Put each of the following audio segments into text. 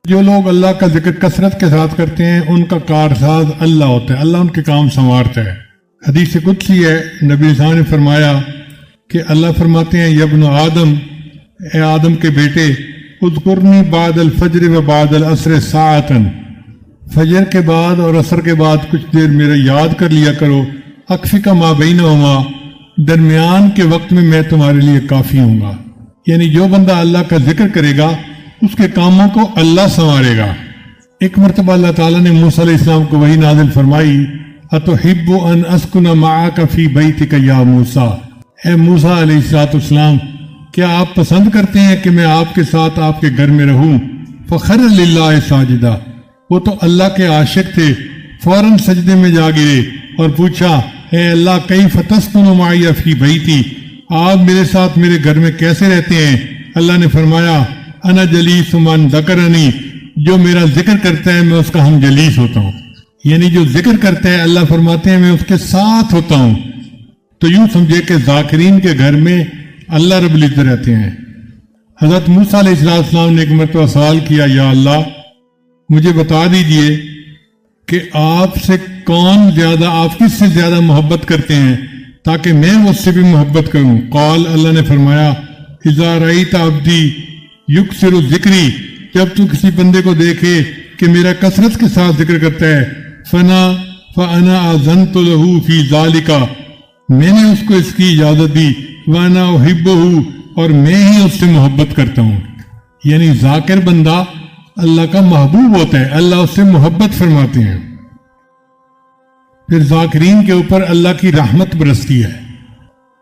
جو لوگ اللہ کا ذکر کثرت کے ساتھ کرتے ہیں ان کا کارساز اللہ ہوتا ہے، اللہ ان کے کام سنوارتا ہے۔ حدیث قدسی ہے، نبی صلی اللہ علیہ وسلم نے فرمایا کہ اللہ فرماتے ہیں یا ابن آدم، اے آدم کے بیٹے، اذکرنی بعد الفجر و بعد العصر ساعتن، فجر کے بعد اور عصر کے بعد کچھ دیر میرا یاد کر لیا کرو، اکفک ما بینہما، درمیان کے وقت میں تمہارے لیے کافی ہوں گا۔ یعنی جو بندہ اللہ کا ذکر کرے گا اس کے کاموں کو اللہ سنوارے گا۔ ایک مرتبہ اللہ تعالیٰ نے موسیٰ علیہ السلام کو وحی نازل فرمائی، اَتُحِبُّ أَنْ أَسْكُنَ مَعَكَ فِي بَيْتِكَ يَا موسیٰ، اے موسیٰ علیہ السلام، کیا آپ پسند کرتے ہیں کہ میں آپ کے ساتھ آپ کے گھر میں رہوں؟ فَخَرَّ لِلَّهِ سَاجِدًا، وہ تو اللہ کے عاشق تھے، فوراً سجدے میں جا گرے اور پوچھا، اے اللہ کیف تسکن معی فی بیتی، آپ میرے ساتھ میرے گھر میں کیسے رہتے ہیں؟ اللہ نے فرمایا، انا جلیس من ذکرنی، جو میرا ذکر کرتا ہے میں اس کا ہم جلیس ہوتا ہوں۔ یعنی جو ذکر کرتا ہے اللہ فرماتے ہیں میں اس کے ساتھ ہوتا ہوں۔ تو یوں سمجھے کہ ذاکرین کے گھر میں اللہ رب العزت رہتے ہیں۔ حضرت موسیٰ علیہ السلام نے ایک مرتبہ سوال کیا، یا اللہ مجھے بتا دیجئے کہ آپ سے کون زیادہ، آپ کس سے زیادہ محبت کرتے ہیں تاکہ میں اس سے بھی محبت کروں۔ قال، اللہ نے فرمایا، اذا رأیت عبدی یکثر ذکری، جب تو کسی بندے کو دیکھے کہ میرا کثرت کے ساتھ ذکر کرتا ہے، فانا اذنت له فی ذالک، میں نے اس کو اس کی اجازت دی، وانا احبہ، اور میں ہی اس سے محبت کرتا ہوں۔ یعنی ذاکر بندہ اللہ کا محبوب ہوتا ہے، اللہ اس سے محبت فرماتے ہیں۔ پھر ذاکرین کے اوپر اللہ کی رحمت برستی ہے۔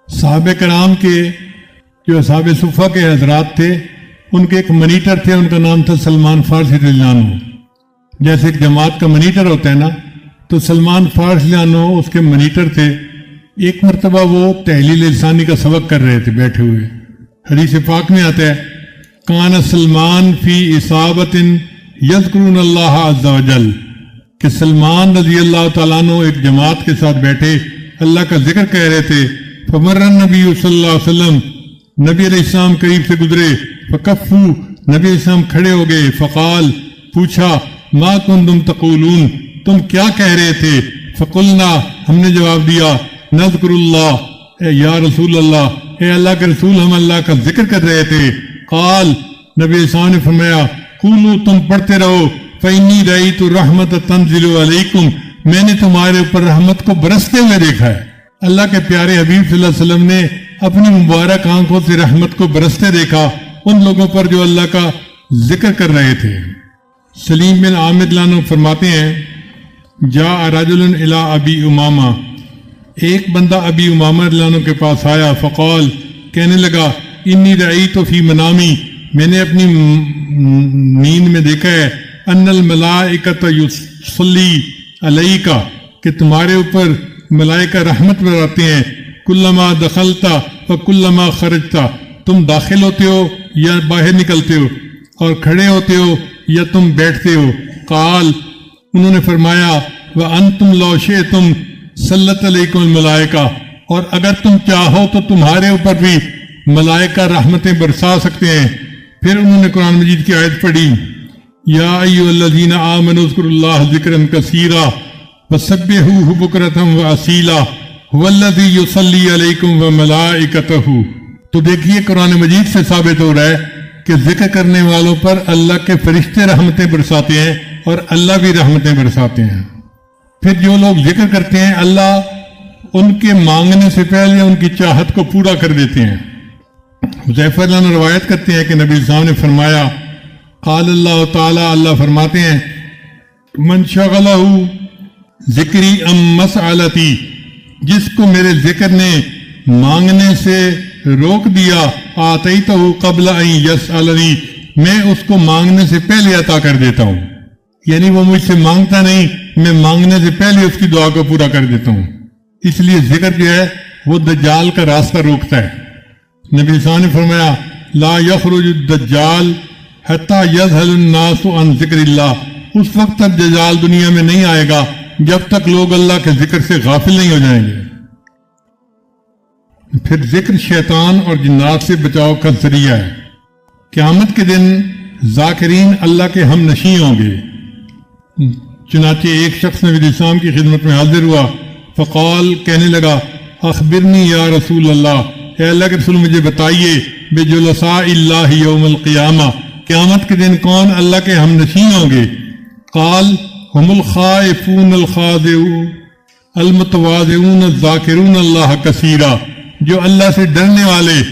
صحابہ کرام کے جو اصحاب صفہ کے حضرات تھے، ان کے ایک منیٹر تھے، ان کا نام تھا سلمان فارسی رضی اللہ عنہ۔ جیسے ایک جماعت کا منیٹر ہوتا ہے نا، تو سلمان فارسی رضی اللہ عنہ اس کے منیٹر تھے۔ ایک مرتبہ وہ تحلیل لسانی کا سبق کر رہے تھے بیٹھے ہوئے۔ حدیث پاک میں آتا ہے، کان سلمان فی اصابت یذکرون اللہ عز وجل، کہ سلمان رضی اللہ تعالیٰ عنہ ایک جماعت کے ساتھ بیٹھے اللہ کا ذکر کہہ رہے تھے۔ فمر النبی صلی اللہ علیہ وسلم، نبی علیہ السلام قریب سے گزرے، فکفو، نبی علیہ السلام کھڑے ہو گئے، فقال، پوچھا، ما کنتم تقولون، تم کیا کہہ رہے تھے؟ فقلنا، ہم نے جواب دیا، نذکر اللہ، اے یا رسول اللہ، اے اللہ کے رسول ہم اللہ کا ذکر کر رہے تھے۔ قال، نبی علیہ السلام نے فرمایا، قولوا، تم پڑھتے رہو، فإنی رأیت الرحمت تنزل علیکم، میں نے تمہارے اوپر رحمت کو برستے ہوئے دیکھا ہے۔ اللہ کے پیارے حبیب صلی اللہ علیہ وسلم نے اپنی مبارک آنکھوں سے رحمت کو برستے دیکھا ان لوگوں پر جو اللہ کا ذکر کر رہے تھے۔ سلیم بن عامر عنہ فرماتے ہیں، جاء رجل الی ابی امامہ، ایک بندہ ابی امامہ عنہ کے پاس آیا، فقال، کہنے لگا، انی رأیت فی منامی، میں نے اپنی نیند میں دیکھا ہے، ان الملائکۃ یصلی علیک، کہ تمہارے اوپر ملائکہ رحمت برساتے ہیں، کلما دخلتا وکلما خرجتا، تم داخل ہوتے ہو یا باہر نکلتے ہو، اور کھڑے ہوتے ہو یا تم بیٹھتے ہو۔ قال، انہوں نے فرمایا، وانتم لو شئتم سلط علیکم الملائکہ، اور اگر تم چاہو تو تمہارے اوپر بھی ملائکہ رحمتیں برسا سکتے ہیں۔ پھر انہوں نے قرآن مجید کی آیت پڑھی، یا ایھا الذین آمنوا اذکروا اللہ ذکرا کثیرا وسبحوہ بکرۃ واصیلا ھو الذی یصلی علیکم وملائکتہ۔ تو دیکھیے قرآن مجید سے ثابت ہو رہا ہے کہ ذکر کرنے والوں پر اللہ کے فرشتے رحمتیں برساتے ہیں اور اللہ بھی رحمتیں برساتے ہیں۔ پھر جو لوگ ذکر کرتے ہیں اللہ ان کے مانگنے سے پہلے ان کی چاہت کو پورا کر دیتے ہیں۔ حذیفہ رضی اللہ عنہ روایت کرتے ہیں کہ نبی صلی اللہ علیہ وسلم نے فرمایا، قال اللہ تعالی، اللہ فرماتے ہیں، من شغلہ ذکری ام مسألتی، جس کو میرے ذکر نے مانگنے سے روک دیا، آتیتہ قبل ان یسألنی، میں اس کو مانگنے سے پہلے عطا کر دیتا ہوں۔ یعنی وہ مجھ سے مانگتا نہیں، میں مانگنے سے پہلے اس کی دعا کو پورا کر دیتا ہوں۔ اس لیے ذکر جو ہے وہ دجال کا راستہ روکتا ہے۔ نبی صلی اللہ علیہ وسلم نے فرمایا، لا یخرج الدجال حتی یذہل الناس عن ذکر اللہ، اس وقت تک دجال دنیا میں نہیں آئے گا جب تک لوگ اللہ کے ذکر سے غافل نہیں ہو جائیں گے۔ پھر ذکر شیطان اور جنات سے بچاؤ کا ذریعہ ہے۔ قیامت کے دن ذاکرین اللہ کے ہم نشیں ہوں گے۔ چنانچہ ایک شخص نبی علیہ السلام کی خدمت میں حاضر ہوا، فقال کہنے لگا اخبرنی یا رسول اللہ، اے اللہ کے رسول مجھے بتائیے، بجلساء اللہ یوم القیامہ، قیامت کے دن کون اللہ کے ہم نشیں ہوں گے؟ قال هم الخائفون الخاضعون المتواضعون الذاکرون اللہ کثیرا، جو اللہ سے ڈرنے والے،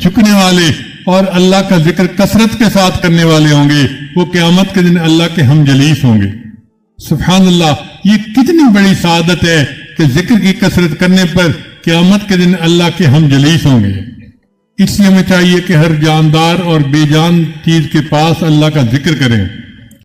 جھکنے والے اور اللہ کا ذکر کثرت کے ساتھ کرنے والے ہوں گے، وہ قیامت کے دن اللہ کے ہم جلیس ہوں گے۔ سبحان اللہ، یہ کتنی بڑی سعادت ہے کہ ذکر کی کثرت کرنے پر قیامت کے دن اللہ کے ہم جلیس ہوں گے۔ اس لیے ہمیں چاہیے کہ ہر جاندار اور بے جان چیز کے پاس اللہ کا ذکر کریں۔